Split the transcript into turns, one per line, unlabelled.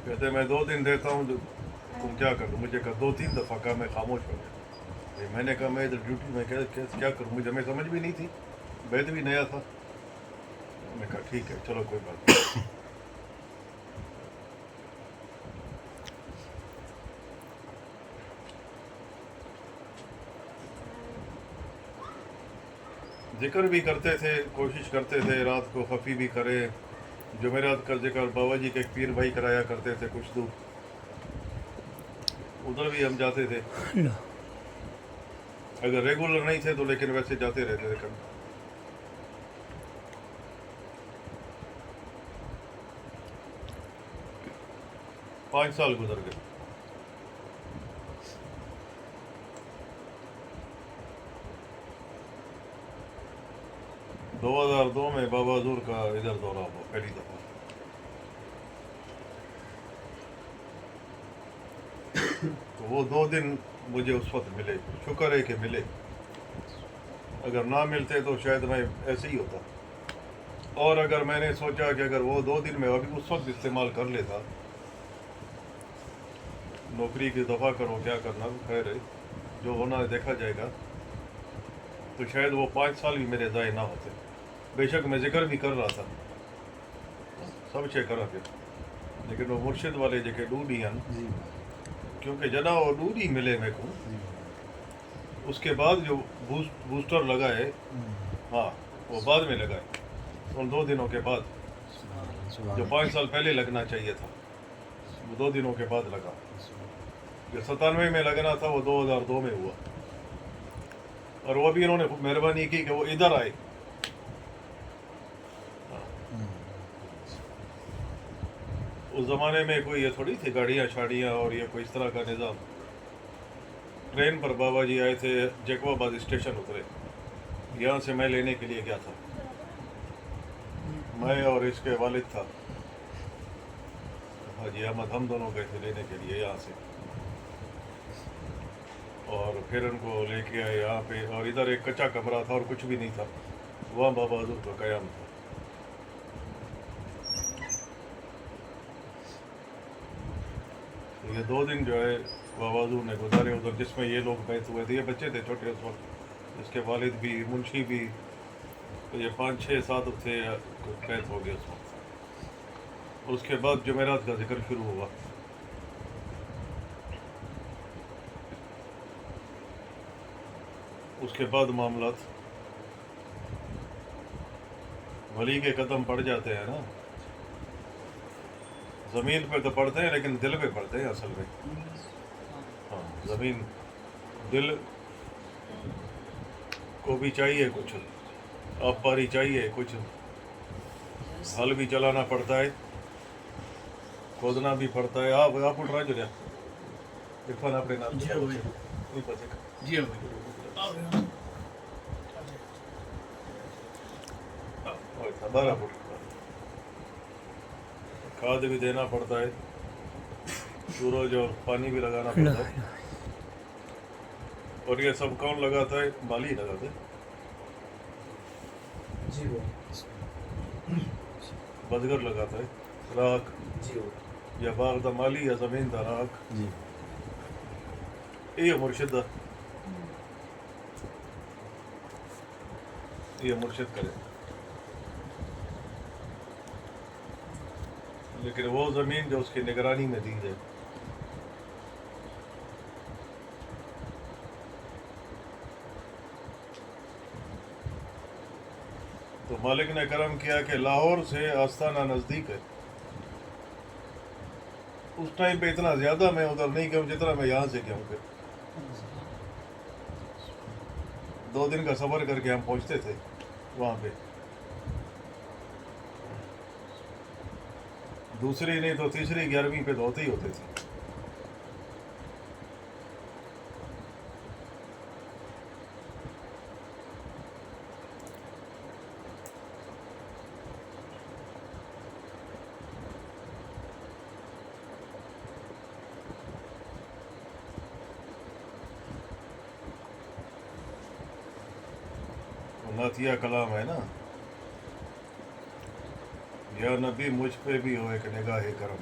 کہتے میں 2 دن دیتا ہوں تم کیا کر دو. مجھے کہا 2-3 دفعہ کہا, میں خاموش ہو گیا. میں نے کہا میں ادھر ڈیوٹی میں کیا کروں, مجھے ہمیں سمجھ بھی نہیں تھی, بیت بھی نیا تھا. میں نے کہا ٹھیک ہے چلو کوئی بات نہیں. ذکر بھی کرتے تھے, کوشش کرتے تھے رات کو خفی بھی کرے. جمعرات کا ذکر بابا جی کے ایک پیر بھائی کرایا کرتے تھے کچھ دور, ادھر بھی ہم جاتے تھے. اگر ریگولر نہیں تھے تو لیکن ویسے جاتے رہتے تھے کبھی. پانچ سال گزر گئے. دو 2002 میں بابا حضور کا ادھر دورہ ہوا پہلی دفعہ. تو وہ 2 دن مجھے اس وقت ملے, شکر ہے کہ ملے. اگر نہ ملتے تو شاید میں ایسے ہی ہوتا. اور اگر میں نے سوچا کہ اگر وہ 2 دن میں ابھی اس وقت استعمال کر لیتا, نوکری کی دفعہ کرو کیا کرنا, خیر ہے جو ہونا ہے دیکھا جائے گا, تو شاید وہ 5 سال بھی میرے ضائع نہ ہوتے. بے شک میں ذکر بھی کر رہا تھا, سب شے کرا پھر, لیکن وہ مرشد والے جے ڈوڈی ہیں, کیونکہ جنا وہ ڈوڈی ملے میرے کو, اس کے بعد جو بوسٹر لگائے, ہاں وہ بعد میں لگائے, ان 2 دنوں کے بعد. جو 5 سال پہلے لگنا چاہیے تھا وہ 2 دنوں کے بعد لگا. جو 97 میں لگنا تھا وہ 2002 میں ہوا. اور وہ بھی انہوں نے مہربانی کی کہ وہ ادھر آئے. اس زمانے میں کوئی یہ تھوڑی تھی گاڑیاں شاڑیاں اور یہ کوئی اس طرح کا نظام. ٹرین پر بابا جی آئے تھے, جیکو آباد اسٹیشن اترے, یہاں سے میں لینے کے لیے گیا تھا, میں اور اس کے والد تھا حاجی احمد, ہم دونوں گئے تھے لینے کے لیے یہاں سے. اور پھر ان کو لے کے آئے یہاں پہ, اور ادھر ایک کچا کمرہ تھا اور کچھ بھی نہیں تھا, وہاں بابا حضور کا قیام تھا. یہ 2 دن جو ہے بابا حضور نے گزارے ادھر, جس میں یہ لوگ بیت ہوئے تھے. یہ بچے تھے چھوٹے اس وقت, اس کے والد بھی, منشی بھی, تو یہ 5 6 7 تھے بیت ہو گئے اس وقت. اس کے بعد جمعرات کا ذکر شروع ہوا. اس کے بعد معاملات ولی کے قدم پڑ جاتے ہیں نا, زمین پہ تو پڑھتے ہیں لیکن دل پہ پڑھتے ہیں اصل میں. ہاں زمین, دل کو بھی چاہیے کچھ, آپ پاری چاہیے کچھ, ہل بھی چلانا پڑتا ہے, کھودنا بھی پڑتا ہے. آپ اٹھ رہا جو عرفان اپنے نام
جی
بارہ فٹ کھاد بھی دینا پڑتا ہے, سورج اور پانی بھی لگانا پڑتا ہے. اور یہ سب کون لگاتا ہے؟ مالی لگاتے ہیں, بزگر لگاتا ہے. راکھ یا باغ دا مالی یا زمین دا راکھ, یہ مرشد یہ مرشد کرے. لیکن وہ زمین جو اس کی نگرانی میں دی جائے. تو مالک نے کرم کیا کہ لاہور سے آستانہ نزدیک ہے. اس ٹائم پہ اتنا زیادہ میں ادھر نہیں گیا جتنا میں یہاں سے گیا ہوں. پھر 2 دن کا سفر کر کے ہم پہنچتے تھے وہاں پہ. دوسری نہیں تو تیسری 11ویں پہ تو ہوتے ہی ہوتے تھے. نعتیہ کلام ہے نا, یا نبی مجھ پہ بھی ہو ایک نگاہ کرم,